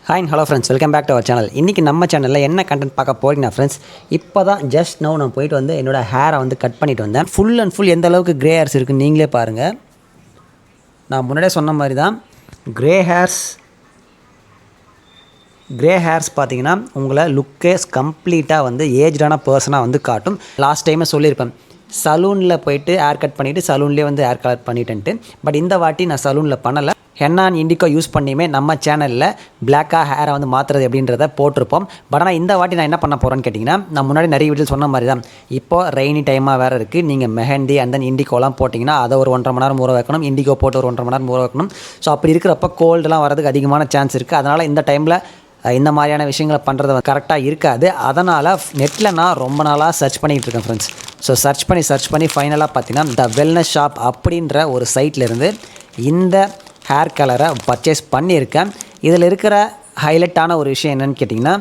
Hi and hello friends, welcome back to our channel. இன்றைக்கி நம்ம சேனலில் என்ன கண்டென்ட் பார்க்க போகிறீங்கன்னா ஃப்ரெண்ட்ஸ், இப்போ தான் ஜஸ்ட் நோ நான் போயிட்டு வந்து என்னோடய ஹேரை வந்து கட் பண்ணிவிட்டு வந்தேன். ஃபுல் அண்ட் ஃபுல் எந்த அளவுக்கு க்ரே ஹேர்ஸ் இருக்குன்னு நீங்களே பாருங்கள். நான் முன்னாடியே சொன்ன மாதிரி தான் க்ரே ஹேர்ஸ் பார்த்தீங்கன்னா உங்களை லுக்கேஸ் கம்ப்ளீட்டாக வந்து ஏஜ்டான பர்சனாக வந்து காட்டும். லாஸ்ட் டைமே சொல்லியிருப்பேன், சலூனில் போயிட்டு ஹேர் கட் பண்ணிவிட்டு சலூன்லேயே வந்து ஹேர் கலர் பண்ணிட்டேன்ட்டு. பட் இந்த வாட்டி நான் சலூனில் பண்ணலை. ஹென்னா அண்ட் இண்டிகோ யூஸ் பண்ணியுமே நம்ம சேனலில் பிளாக்காக ஹேரை வந்து மாற்றுறது எப்படின்றத போட்டிருப்போம். பட் ஆனால் இந்த வாட்டி நான் என்ன பண்ண போகிறேன்னு கேட்டிங்கன்னா, நான் முன்னாடி நிறைய வீடியோ சொன்ன மாதிரி தான், இப்போது ரெய்னி டைமாக வேறு இருக்குது. நீங்கள் மெஹந்தி அண்ட் தென் இண்டிகோலாம் போட்டிங்கன்னா அதை ஒரு 1.5 மணி நேரம் ஊற வைக்கணும், இண்டிகோ போட்டு ஒரு 1.5 மணி நேரம் ஊற வைக்கணும். ஸோ அப்படி இருக்கிறப்ப கோல்டெலாம் வரதுக்கு அதிகமான சான்ஸ் இருக்குது. அதனால் இந்த டைமில் இந்த மாதிரியான விஷயங்களை பண்ணுறது கரெக்டாக இருக்காது. அதனால் நெட்டில் நான் ரொம்ப நாளாக சர்ச் பண்ணிகிட்டு இருக்கேன் ஃப்ரெண்ட்ஸ். ஸோ சர்ச் பண்ணி ஃபைனலாக பார்த்தீங்கன்னா த வெல்னஸ் ஷாப் அப்படின்ற ஒரு சைட்லேருந்து இந்த ஹேர் கலரை பர்ச்சேஸ் பண்ணியிருக்கேன். இதில் இருக்கிற ஹைலைட்டான ஒரு விஷயம் என்னென்னு கேட்டிங்கன்னா,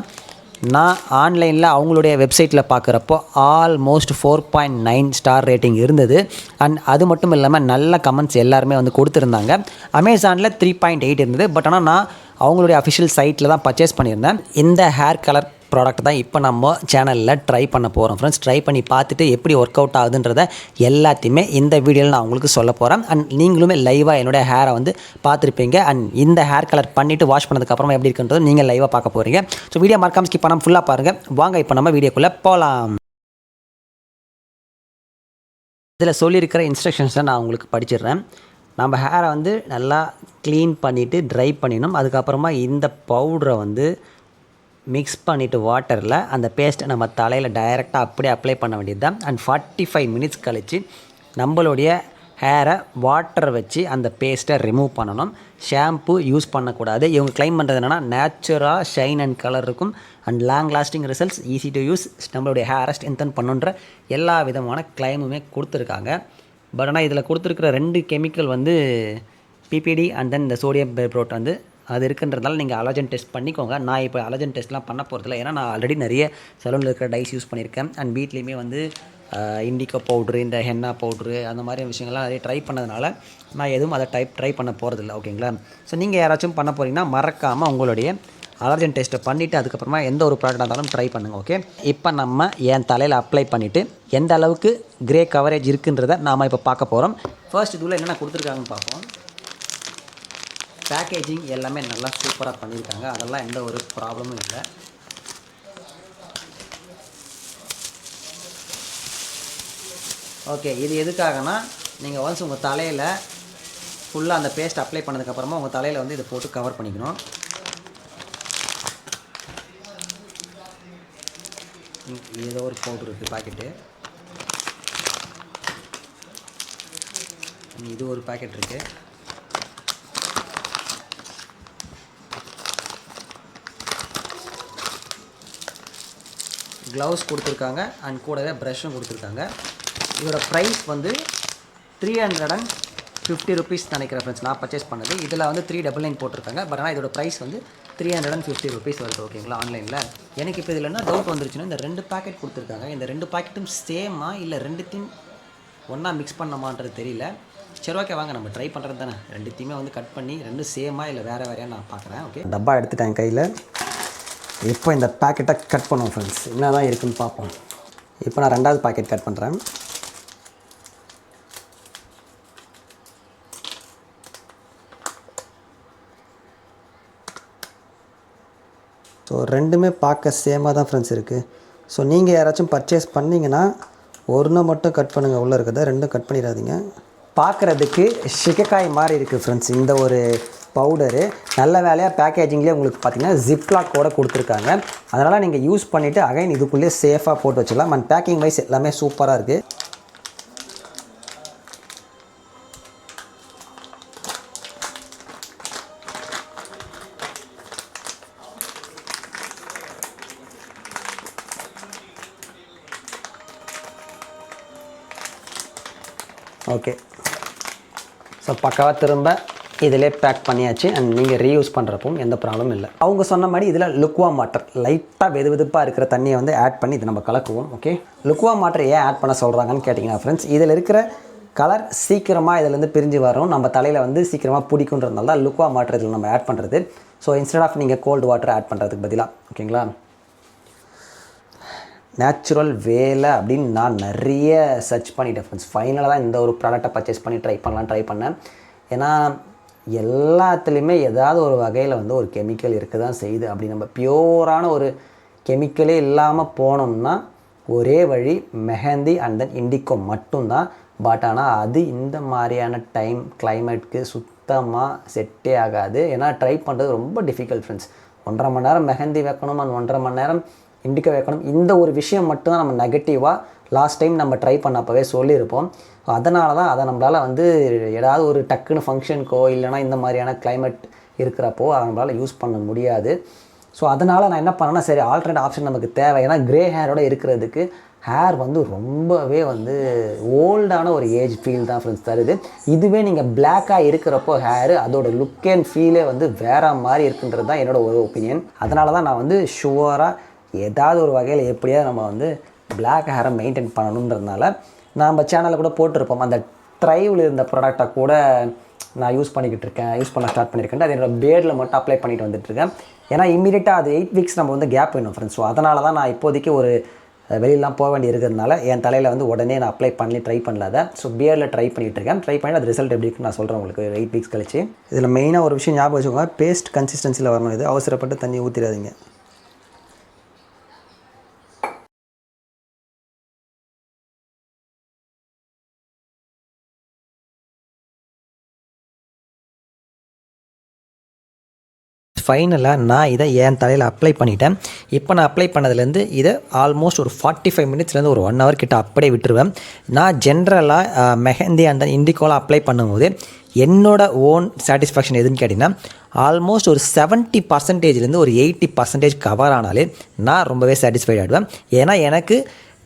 நான் ஆன்லைனில் அவங்களுடைய வெப்சைட்டில் பார்க்குறப்போ ஆல்மோஸ்ட் 4.9 ஸ்டார் ரேட்டிங் இருந்தது. அண்ட் அது மட்டும் இல்லாமல் நல்ல கமெண்ட்ஸ் எல்லாருமே வந்து கொடுத்துருந்தாங்க. அமேசானில் 3.8 இருந்தது. பட் ஆனால் நான் அவங்களுடைய அஃபிஷியல் சைட்டில் தான் பர்ச்சேஸ் பண்ணியிருந்தேன். இந்த ஹேர் கலர் ப்ராடக்ட் தான் இப்போ நம்ம சேனலில் ட்ரை பண்ண போகிறோம் ஃப்ரெண்ட்ஸ். ட்ரை பண்ணி பார்த்துட்டு எப்படி ஒர்க் அவுட் ஆகுதுன்றத எல்லாத்தையுமே இந்த வீடியோவில் நான் உங்களுக்கு சொல்ல போகிறேன். அண்ட் நீங்களுமே லைவாக என்னுடைய ஹேரை வந்து பார்த்துருப்பீங்க. அண்ட் இந்த ஹேர் கலர் பண்ணிவிட்டு வாஷ் பண்ணதுக்கப்புறமா எப்படி இருக்குன்றது நீங்கள் லைவாக பார்க்க போகிறீங்க. ஸோ வீடியோ மறக்காம ஸ்கிப் பண்ணாமல் ஃபுல்லாக பாருங்கள். வாங்க இப்போ நம்ம வீடியோக்குள்ளே போகலாம். இதில் சொல்லியிருக்கிற இன்ஸ்ட்ரக்ஷன்ஸை நான் உங்களுக்கு படிச்சிடுறேன். நம்ம ஹேரை வந்து நல்லா க்ளீன் பண்ணிவிட்டு ட்ரை பண்ணிடணும். அதுக்கப்புறமா இந்த பவுடரை வந்து மிக்ஸ் பண்ணிவிட்டு வாட்டரில் அந்த பேஸ்ட்டை நம்ம தலையில் டைரெக்டாக அப்படியே அப்ளை பண்ண வேண்டியது தான். அண்ட் 45 மினிட்ஸ் கழித்து நம்மளுடைய ஹேரை வாட்டரை வச்சு அந்த பேஸ்ட்டை ரிமூவ் பண்ணணும். ஷாம்பு யூஸ் பண்ணக்கூடாது. இவங்க க்ளைம் பண்ணுறது என்னென்னா நேச்சுரலாக ஷைன் அண்ட் கலர் இருக்கும் and long lasting results, easy to use, நம்மளுடைய ஹேரை ஸ்ட்ரென்தன் பண்ணுன்ற எல்லா விதமான க்ளைமுமே கொடுத்துருக்காங்க. பட் ஆனால் இதில் கொடுத்துருக்கிற 2 கெமிக்கல் வந்து பிபிடி அண்ட் தென் இந்த சோடியம் பெர்போரேட் வந்து அது இருக்குன்றதால நீங்கள் அலர்ஜன் டெஸ்ட் பண்ணிக்கோங்க. நான் இப்போ அலர்ஜன் டெஸ்ட்லாம் பண்ண போகிறதில்ல. ஏன்னா நான் ஆல்ரெடி நிறைய சலூனில் இருக்கிற டைஸ் யூஸ் பண்ணியிருக்கேன். அண்ட் வீட்லேயுமே வந்து இண்டிகோ பவுட்ரு, இந்த ஹென்னா பவுட்ரு, அந்த மாதிரி விஷயங்கள்லாம் நிறைய ட்ரை பண்ணதுனால நான் எதுவும் அதை ட்ரை பண்ண போகிறதில்ல. ஓகேங்களா? ஸோ நீங்கள் யாராச்சும் பண்ண போகிறீங்கன்னா மறக்காமல் உங்களுடைய அலர்ஜன் டெஸ்ட்டை பண்ணிவிட்டு அதுக்கப்புறமா எந்த ஒரு ப்ராடக்டாக இருந்தாலும் ட்ரை பண்ணுங்கள். ஓகே, இப்போ நம்ம என் தலையில் அப்ளை பண்ணிவிட்டு எந்த அளவுக்கு க்ரே கவரேஜ் இருக்குன்றதை நாம் இப்போ பார்க்க போகிறோம். ஃபர்ஸ்ட் இதுவில் என்னென்ன கொடுத்துருக்காங்கன்னு பார்ப்போம். பேக்கேஜிங் எல்லாமே நல்லா சூப்பராக பண்ணியிருக்காங்க. அதெல்லாம் எந்த ஒரு ப்ராப்ளமும் இல்லை. ஓகே, இது எதுக்காகனா நீங்கள் ஒன்ஸ் உங்கள் தலையில் ஃபுல்லாக அந்த பேஸ்ட் அப்ளை பண்ணதுக்கப்புறமா உங்கள் தலையில் வந்து இதை போட்டு கவர் பண்ணிக்கணும். ஏதோ ஒரு பவுடர் இருக்குது பாக்கெட்டு, இது ஒரு பாக்கெட் இருக்குது. க்ளவுஸ் கொடுத்துருக்காங்க அண்ட் கூடவே ப்ரஷ்ஷும் கொடுத்துருக்காங்க. இதோட ப்ரைஸ் வந்து 350 ருபீஸ் நினைக்கிறேன் ஃப்ரெண்ட்ஸ். நான் பர்ச்சேஸ் பண்ணது இதில் வந்து 399 போட்டிருக்காங்க. பட் ஆனால் இதோட ப்ரைஸ் வந்து 350 ருபீஸ் வருது. ஓகேங்களா? ஆன்லைனில் எனக்கு இப்போ இதில் என்ன டவுட் வந்துருச்சுன்னா, இந்த 2 பேக்கெட் கொடுத்துருக்காங்க. இந்த 2 பேக்கெட்டும் சேமா இல்லை ரெண்டுத்தையும் ஒன்றா மிக்ஸ் பண்ணமான்றது தெரியல. சரி, ஓகே, வாங்க நம்ம ட்ரை பண்ணுறது தானே. ரெண்டுத்தையுமே வந்து கட் பண்ணி 2 சேமா இல்லை வேறு வேறையாக நான் பார்க்குறேன். ஓகே, டப்பா எடுத்துட்டேன் கையில். இப்போ இந்த பேக்கெட்டை கட் பண்ணுவோம் ஃப்ரெண்ட்ஸ். என்ன தான் இருக்குதுன்னு பார்ப்போம். இப்போ நான் 2வது பேக்கெட் கட் பண்ணுறேன். ஸோ ரெண்டுமே பார்க்க சேமாக தான் ஃப்ரெண்ட்ஸ் இருக்குது. ஸோ நீங்கள் யாராச்சும் பர்ச்சேஸ் பண்ணிங்கன்னா ஒன்று மட்டும் கட் பண்ணுங்கள், உள்ளே இருக்கிறத 2 கட் பண்ணிடாதீங்க. பார்க்குறதுக்கு ஷிகக்காய் மாதிரி இருக்குது ஃப்ரெண்ட்ஸ் இந்த ஒரு பவுடரு. நல்ல வேலையாக பேக்கேஜிங்லேயே உங்களுக்கு பார்த்திங்கன்னா ஜிப்லாக்கோட கொடுத்துருக்காங்க. அதனால் நீங்கள் யூஸ் பண்ணிவிட்டு அகைன் இதுக்குள்ளேயே சேஃபாக போட்டு வச்சுக்கலாம். அண்ட் பேக்கிங் வைஸ் எல்லாமே சூப்பராக இருக்குது. ஓகே, ஸோ பக்காவாக திரும்ப இதிலே பேக் பண்ணியாச்சு. அண்ட் நீங்கள் ரீயூஸ் பண்ணுறப்பவும் எந்த ப்ராப்ளமும் இல்லை. அவங்க சொன்ன மாதிரி இதில் லுக்வாம் வாட்டர் லைட்டாக வெதுப்பாக இருக்கிற தண்ணியை வந்து ஆட் பண்ணி இதை நம்ம கலக்குவோம். ஓகே, லுக்வாம் வாட்டர் ஏன் ஆட் பண்ண சொல்கிறாங்கன்னு கேட்டிங்கன்னா ஃப்ரெண்ட்ஸ், இதில் இருக்கிற கலர் சீக்கிரமாக இதிலேருந்து பிரிஞ்சு வரும், நம்ம தலையில் வந்து சீக்கிரமாக பிடிக்குன்றதுனால தான் லுக்வா வாட்டர் இதில் நம்ம ஆட் பண்ணுறது. ஸோ இன்ஸ்டெட் ஆஃப் நீங்கள் கோல்டு வாட்டர் ஆட் பண்ணுறதுக்கு பதிலாக, ஓகேங்களா. நேச்சுரல் வேலை அப்படின்னு நான் நிறைய சர்ச் பண்ணிட்டேன் ஃப்ரெண்ட்ஸ். ஃபைனலாக தான் இந்த ஒரு ப்ராடக்டை பர்ச்சேஸ் பண்ணி ட்ரை பண்ணேன். ஏன்னா எல்லாத்துலேயுமே ஏதாவது ஒரு வகையில் வந்து ஒரு கெமிக்கல் இருக்க தான் செய்யுது. அப்படி நம்ம பியூரான ஒரு கெமிக்கலே இல்லாமல் போனோம்னா ஒரே வழி மெஹந்தி அண்ட் தென் இண்டிகோ மட்டும்தான். பட் ஆனால் அது இந்த மாதிரியான கிளைமேட்டுக்கு சுத்தமாக செட்டே ஆகாது. ஏன்னா ட்ரை பண்ணுறது ரொம்ப டிஃபிகல்ட் ஃப்ரெண்ட்ஸ். 1.5 மணி நேரம் மெஹந்தி வைக்கணும் அண்ட் 1.5 மணி நேரம் இண்டிகோ வைக்கணும். இந்த ஒரு விஷயம் மட்டும்தான் நம்ம நெகட்டிவாக லாஸ்ட் டைம் நம்ம ட்ரை பண்ணப்பவே சொல்லியிருப்போம். அதனால தான் அதை நம்மளால் வந்து ஏதாவது ஒரு டக்குன்னு ஃபங்க்ஷனுக்கோ இல்லைனா இந்த மாதிரியான கிளைமேட் இருக்கிறப்போ அதை நம்மளால் யூஸ் பண்ண முடியாது. ஸோ அதனால் நான் என்ன பண்ணேன்னா, சரி ஆல்டர்னேட் ஆப்ஷன் நமக்கு தேவை. ஏன்னா க்ரே ஹேரோட இருக்கிறதுக்கு ஹேர் வந்து ரொம்பவே வந்து ஓல்டான ஒரு ஏஜ் ஃபீல் தான் ஃப்ரெண்ட்ஸ் தருது. இதுவே நீங்கள் பிளாக்காக இருக்கிறப்போ ஹேரு அதோட லுக் அண்ட் ஃபீலே வந்து வேறு மாதிரி இருக்குன்றது தான் என்னோடய ஒரு ஒப்பீனியன். அதனால தான் நான் வந்து ஷுவராக ஏதாவது ஒரு வகையில் எப்படியாவது நம்ம வந்து பிளாக் ஹேரை மெயின்டைன் பண்ணணுன்றதுனால நம்ம சேனலில் கூட போட்டிருப்போம். அந்த ட்ரைவில் இருந்த ப்ராடக்டை கூட நான் யூஸ் பண்ண ஸ்டார்ட் பண்ணியிருக்கேன். அது என்னோடய பேர்டில் மட்டும் அப்ளை பண்ணிட்டு வந்துட்டுருக்கேன். ஏன்னா இம்மீடியட்டாக அது 8 வீக்ஸ் நம்ம வந்து கேப் வேணும் ஃப்ரெண்ட்ஸ். ஸோ அதனால தான் நான் இப்போதைக்கு ஒரு வெளியெல்லாம் போக வேண்டி இருக்கிறதுனால என் தலையில் வந்து உடனே நான் அப்ளை பண்ணி ட்ரை பண்ணலாத. ஸோ பியரில் ட்ரை பண்ணிகிட்ருக்கேன். ட்ரை பண்ணி அது ரிசல்ட் எப்படி இருக்குன்னு நான் சொல்கிறேன் உங்களுக்கு 8 வீக்ஸ் கழிச்சு. இதில் மெயினாக ஒரு விஷயம் ஞாபகம் வச்சுக்கோங்க, பேஸ்ட் கன்சிஸ்டன்சியில் வரணும். இது அவசரப்பட்டு தண்ணி ஊற்றிடாதீங்க. ஃபைனலாக நான் இதை என் தலையில் அப்ளை பண்ணிட்டேன். இப்போ நான் அப்ளை பண்ணதுலேருந்து இதை ஆல்மோஸ்ட் ஒரு 45 மினிட்ஸ்லேருந்து ஒரு 1 ஹவர் கிட்ட அப்படியே விட்டுருவேன். நான் ஜென்ரலாக மெஹந்தி அந்த இண்டிகோலாம் அப்ளை பண்ணும்போது என்னோடய ஓன் சாட்டிஸ்ஃபேக்ஷன் எதுன்னு கேட்டிங்கன்னா, ஆல்மோஸ்ட் ஒரு 70%லேருந்து ஒரு 80% கவர் ஆனாலே நான் ரொம்பவே சாட்டிஸ்ஃபைட் ஆகிடுவேன். ஏன்னா எனக்கு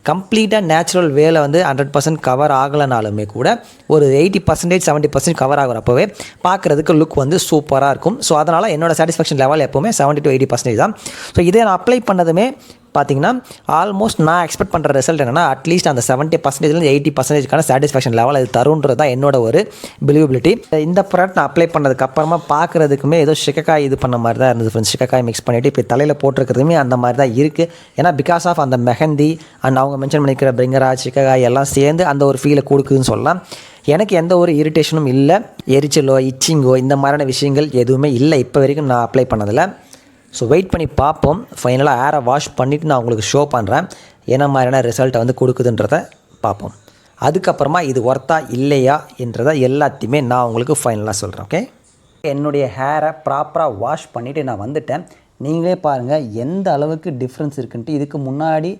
கம்ப்ளீட்டாக நேச்சுரல் வேலை வந்து 100% கவர் ஆகலைனாலுமே கூட ஒரு 80% 70% கவர் ஆகிறப்பவே பார்க்குறதுக்கு லுக் வந்து சூப்பராக இருக்கும். ஸோ அதனால் என்னோடய சாட்டிஸ்ஃபேக்ஷன் லெவல் எப்போவுமே 70 to 80% தான். ஸோ இதே நான் அப்ளை பண்ணதுமே பார்த்திங்கன்னா ஆல்மோஸ்ட் நான் எக்ஸ்பெக்ட் பண்ணுற ரிசல்ட் என்னென்னா, அட்லீஸ்ட் அந்த 70%லேருந்து 80%க்கான சாட்டிஸ்ஃபேக்ஷன் லெவல் அது தருன்றது தான் என்னோட ஒரு பிலிவபிலிட்டி. இந்த ப்ராடக்ட் நான் அப்ளை பண்ணதுக்கு அப்புறமா பார்க்குறதுக்குமே ஏதோ சிக்கக்காய் இது பண்ண மாதிரி தான் இருந்தது ஃப்ரெண்ட்ஸ். சிக்கக்காய் மிக்ஸ் பண்ணிவிட்டு இப்போ தலையில் போட்டிருக்கிறதுமே அந்த மாதிரி தான் இருக்குது. ஏன்னா பிகாஸ் ஆஃப் அந்த மெஹந்தி அண்ட் அவங்க மென்ஷன் பண்ணிக்கிற பிரிங்கராஜ் சிக்கக்காய் எல்லாம் சேர்ந்து அந்த ஒரு ஃபீலை கொடுக்குதுன்னு சொல்லலாம். எனக்கு எந்த ஒரு இரிட்டேஷனும் இல்லை, எரிச்சலோ இச்சிங்கோ இந்த மாதிரியான விஷயங்கள் எதுவுமே இல்லை இப்போ வரைக்கும் நான் அப்ளை பண்ணதில்லை. ஸோ வெயிட் பண்ணி பார்ப்போம். ஃபைனலாக ஹேரை வாஷ் பண்ணிவிட்டு நான் உங்களுக்கு ஷோ பண்ணுறேன் என்ன மாதிரியான ரிசல்ட்டை வந்து கொடுக்குதுன்றதை பார்ப்போம். அதுக்கப்புறமா இது ஒர்த்தா இல்லையா என்றதை எல்லாத்தையுமே நான் உங்களுக்கு ஃபைனலாக சொல்கிறேன். ஓகே, என்னுடைய ஹேரை ப்ராப்பராக வாஷ் பண்ணிவிட்டு நான் வந்துட்டேன். நீங்களே பாருங்கள் எந்த அளவுக்கு டிஃப்ரென்ஸ் இருக்குன்ட்டு. இதுக்கு முன்னாடி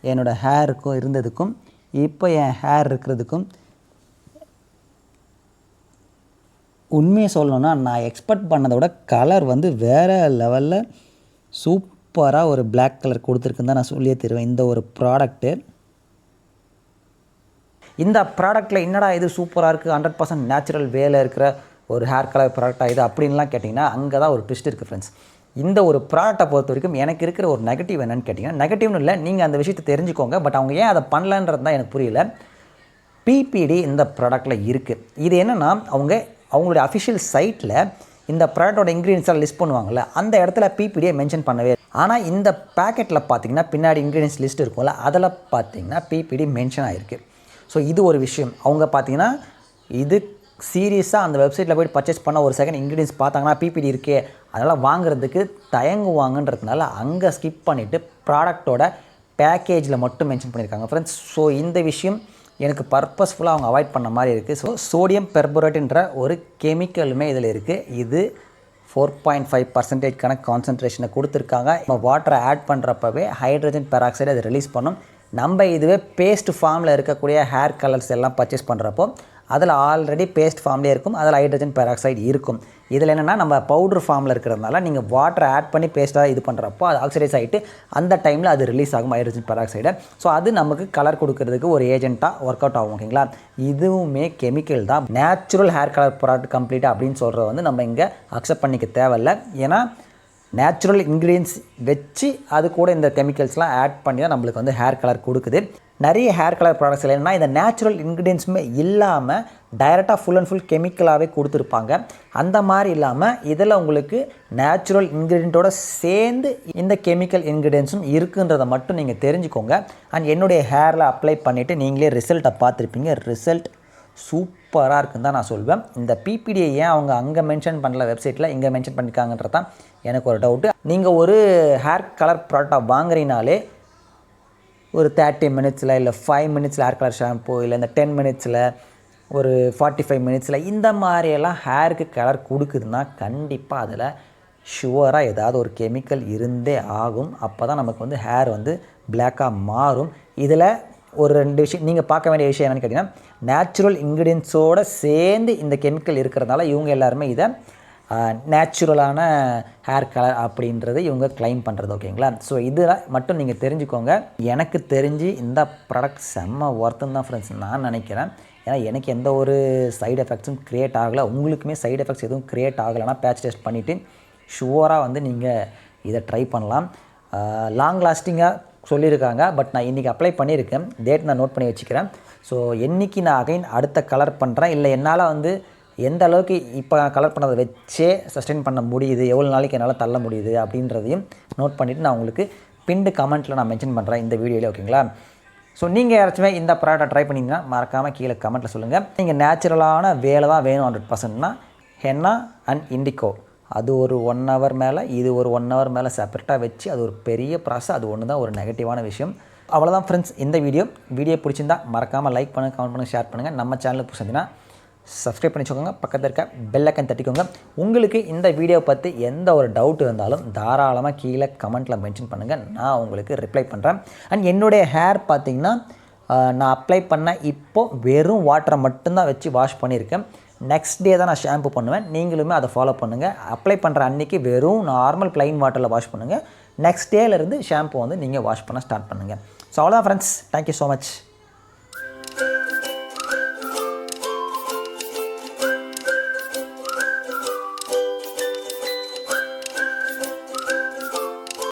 என்னோடய ஹேருக்கும் இருந்ததுக்கும் இப்போ என் ஹேர் இருக்கிறதுக்கும் உண்மையை சொல்லணுன்னா நான் எக்ஸ்பெக்ட் பண்ணதை விட கலர் வந்து வேறு லெவலில் சூப்பராக ஒரு பிளாக் கலர் கொடுத்துருக்குன்னு தான் நான் சொல்லியே தருவேன். இந்த ஒரு ப்ராடக்ட்டு, இந்த ப்ராடக்ட்டில் என்னடா இது சூப்பராக இருக்குது, 100% நேச்சுரல் வேலை இருக்கிற ஒரு ஹேர் கலர் ப்ராடக்டாக இது அப்படின்லாம் கேட்டிங்கன்னா அங்கே தான் ஒரு ட்விஸ்ட் இருக்குது ஃப்ரெண்ட்ஸ். இந்த ஒரு ப்ராடக்டை பொறுத்த வரைக்கும் எனக்கு இருக்கிற ஒரு நெகட்டிவ் என்னென்னு கேட்டிங்கன்னா, நெகட்டிவ்னு இல்லை, நீங்கள் அந்த விஷயத்தை தெரிஞ்சுக்கோங்க. பட் அவங்க ஏன் அதை பண்ணலன்றது தான் எனக்கு புரியல. பிபிடி இந்த ப்ராடக்ட்டில் இருக்குது. இது என்னென்னா அவங்களுடைய அஃபிஷியல் சைட்டில் இந்த ப்ராடக்டோட இன்க்ரீடியன்ஸாக லிஸ்ட் பண்ணுவாங்கள்ல, அந்த இடத்துல பிபிடியை மென்ஷன் பண்ணவே. ஆனால் இந்த பேக்கெட்டில் பார்த்திங்கன்னா பின்னாடி இன்க்ரீடியன்ஸ் லிஸ்ட் இருக்கும்ல, அதில் பார்த்திங்கன்னா பிபிடி மென்ஷன் ஆகிருக்கு. ஸோ இது ஒரு விஷயம். அவங்க பார்த்திங்கன்னா இது சீரியஸாக அந்த வெப்சைட்டில் போய்ட்டு பர்ச்சேஸ் பண்ண ஒரு செகண்ட் இன்க்ரீடியன்ஸ் பார்த்தாங்கன்னா பிபிடி இருக்கே, அதனால் வாங்குறதுக்கு தயங்குவாங்கன்றதுனால அங்கே ஸ்கிப் பண்ணிவிட்டு ப்ராடக்டோட பேக்கேஜில் மட்டும் மென்ஷன் பண்ணியிருக்காங்க ஃப்ரெண்ட்ஸ். ஸோ இந்த விஷயம் எனக்கு பர்பஸ்ஃபுல்லாக அவங்க அவாய்ட் பண்ண மாதிரி இருக்குது. ஸோ சோடியம் பெர்போரேட்ன்ற ஒரு கெமிக்கலுமே இதில் இருக்குது. இது 4.5%க்கான கான்சன்ட்ரேஷனை கொடுத்துருக்காங்க. நம்ம வாட்டரை ஆட் பண்ணுறப்பவே ஹைட்ரஜன் பெராக்சைடு அதை ரிலீஸ் பண்ணும். நம்ம இதுவே பேஸ்ட் ஃபார்மில் இருக்கக்கூடிய ஹேர் கலர்ஸ் எல்லாம் பர்ச்சேஸ் பண்ணுறப்போ அதில் ஆல்ரெடி பேஸ்ட் ஃபார்ம்லேயே இருக்கும், அதில் ஹைட்ரஜன் பெராக்சைடு இருக்கும். இதில் என்னென்னா நம்ம பவுட்ரு ஃபார்மில் இருக்கிறதுனால நீங்கள் வாட்டரை ஆட் பண்ணி பேஸ்ட்டாக இது பண்ணுறப்போ அது ஆக்சிடைஸ் ஆகிட்டு அந்த டைமில் அது ரிலீஸ் ஆகும் ஹைட்ரஜன் பெராக்சைடு. ஸோ அது நமக்கு கலர் கொடுக்கறதுக்கு ஒரு ஏஜென்ட்டாக ஒர்க் அவுட் ஆகும். ஓகேங்களா, இதுவுமே கெமிக்கல் தான். நேச்சுரல் ஹேர் கலர் ப்ராடக்ட் கம்ப்ளீட்டாக அப்படின்னு சொல்கிறது வந்து நம்ம இங்கே அக்செப்ட் பண்ணிக்க தேவையில்லை. ஏன்னா நேச்சுரல் இன்க்ரீடியன்ஸ் வச்சு அது கூட இந்த கெமிக்கல்ஸ்லாம் ஆட் பண்ணி தான் நம்மளுக்கு வந்து ஹேர் கலர் கொடுக்குது. நிறைய ஹேர் கலர் ப்ராடக்ட்ஸ் என்னென்னா இந்த நேச்சுரல் இன்க்ரீடியன்ஸுமே இல்லாமல் டைரெக்டாக ஃபுல் அண்ட் ஃபுல் கெமிக்கலாகவே கொடுத்துருப்பாங்க. அந்த மாதிரி இல்லாமல் இதில் உங்களுக்கு நேச்சுரல் இன்க்ரீடியண்ட்டோடு சேர்ந்து இந்த கெமிக்கல் இன்க்ரீடியன்ஸும் இருக்குன்றதை மட்டும் நீங்கள் தெரிஞ்சுக்கோங்க. அண்ட் என்னுடைய ஹேரில் அப்ளை பண்ணிவிட்டு நீங்களே ரிசல்ட்டை பார்த்துருப்பீங்க. ரிசல்ட் சூப்பராக இருக்குன்னு தான் நான் சொல்வேன். இந்த பிபிடியை ஏன் அவங்க அங்கே மென்ஷன் பண்ணல வெப்சைட்டில், இங்கே மென்ஷன் பண்ணியிருக்காங்கன்றது தான் எனக்கு ஒரு டவுட்டு. நீங்கள் ஒரு ஹேர் கலர் ப்ராடக்டாக வாங்குறீங்கனாலே ஒரு 30 மினிட்ஸில் இல்லை 5 மினிட்ஸில் ஹேர் கலர் ஷாம்பு, இல்லை இந்த 10 மினிட்ஸில் ஒரு 45 மினிட்ஸில் இந்த மாதிரியெல்லாம் ஹேருக்கு கலர் கொடுக்குதுன்னா கண்டிப்பாக அதில் ஷுவராக ஏதாவது ஒரு கெமிக்கல் இருந்தே ஆகும். அப்போ தான் நமக்கு வந்து ஹேர் வந்து பிளாக்காக மாறும். இதில் ஒரு 2 விஷயம் நீங்கள் பார்க்க வேண்டிய விஷயம் என்னென்னு கேட்டிங்கன்னா, நேச்சுரல் இன்க்ரீடியன்ஸோடு சேர்ந்து இந்த கெமிக்கல் இருக்கிறதுனால இவங்க எல்லாருமே இதை நேச்சுரலான ஹேர் கலர் அப்படின்றது இவங்க கிளைம் பண்ணுறது. ஓகேங்களா? ஸோ இதில் மட்டும் நீங்கள் தெரிஞ்சுக்கோங்க. எனக்கு தெரிஞ்சு இந்த ப்ராடக்ட் செம்ம ஒர்த்துன்னு தான் ஃப்ரெண்ட்ஸ் நான் நினைக்கிறேன். ஏன்னா எனக்கு எந்த ஒரு சைடு எஃபெக்ட்ஸும் க்ரியேட் ஆகலை. உங்களுக்குமே சைடு எஃபெக்ட்ஸ் எதுவும் க்ரியேட் ஆகலைன்னா பேட்ச் டெஸ்ட் பண்ணிவிட்டு ஷுவராக வந்து நீங்கள் இதை ட்ரை பண்ணலாம். லாங் லாஸ்டிங்காக சொல்லியிருக்காங்க. பட் நான் இன்றைக்கி அப்ளை பண்ணியிருக்கேன். டேட் நான் நோட் பண்ணி வச்சுக்கிறேன். ஸோ என்றைக்கு நான் அகைன் அடுத்த கலர் பண்ணுறேன், இல்லை என்னால் வந்து எந்த அளவுக்கு இப்போ கலர் பண்ணதை வச்சே சஸ்டெயின் பண்ண முடியுது, எவ்வளோ நாளைக்கு என்னால் தள்ள முடியுது அப்படின்றதையும் நோட் பண்ணிவிட்டு நான் உங்களுக்கு பின்டு கமெண்ட்டில் நான் மென்ஷன் பண்ணுறேன் இந்த வீடியோவில். ஓகேங்களா? ஸோ நீங்கள் யாராச்சுமே இந்த ப்ராடக்ட்டை ட்ரை பண்ணிங்கன்னா மறக்காமல் கீழே கமெண்ட்டில் சொல்லுங்கள். நீங்கள் நேச்சுரலான வேலை தான் வேணும் 100%னா ஹென்னா அண்ட் இண்டிகோ அது ஒரு 1 ஹவர் மேலே, இது ஒரு 1 ஹவர் மேலே செப்பரேட்டாக வச்சு அது ஒரு பெரிய ப்ராசஸ். அது ஒன்று தான் ஒரு நெகட்டிவான விஷயம். அவ்வளோதான் ஃப்ரெண்ட்ஸ் இந்த வீடியோ பிடிச்சிருந்தா மறக்காமல் லைக் பண்ணுங்கள், கமெண்ட் பண்ணுங்கள், ஷேர் பண்ணுங்கள். நம்ம சேனலுக்கு பிடிச்சிருந்தீங்கன்னா சப்ஸ்கிரைப் பண்ணி வச்சுக்கோங்க. பக்கத்தில் இருக்க பெல் ஐக்கன் தட்டிக்கோங்க. உங்களுக்கு இந்த வீடியோ பற்றி எந்த ஒரு டவுட் இருந்தாலும் தாராளமாக கீழே கமெண்ட்டில் மென்ஷன் பண்ணுங்கள். நான் உங்களுக்கு ரிப்ளை பண்ணுறேன். அண்ட் என்னுடைய ஹேர் பார்த்திங்கன்னா நான் அப்ளை பண்ண இப்போது வெறும் வாட்டரை மட்டும்தான் வச்சு வாஷ் பண்ணியிருக்கேன். நெக்ஸ்ட் டே தான் நான் ஷாம்பு பண்ணுவேன். நீங்களுமே அதை ஃபாலோ பண்ணுங்கள். அப்ளை பண்ணுற அன்றைக்கி வெறும் நார்மல் ப்ளைன் வாட்டரில் வாஷ் பண்ணுங்கள். நெக்ஸ்ட் டேலேருந்து ஷாம்பு வந்து நீங்கள் வாஷ் பண்ண ஸ்டார்ட் பண்ணுங்கள். ஸோ அவ்வளோதான் ஃப்ரெண்ட்ஸ். Thank you so much.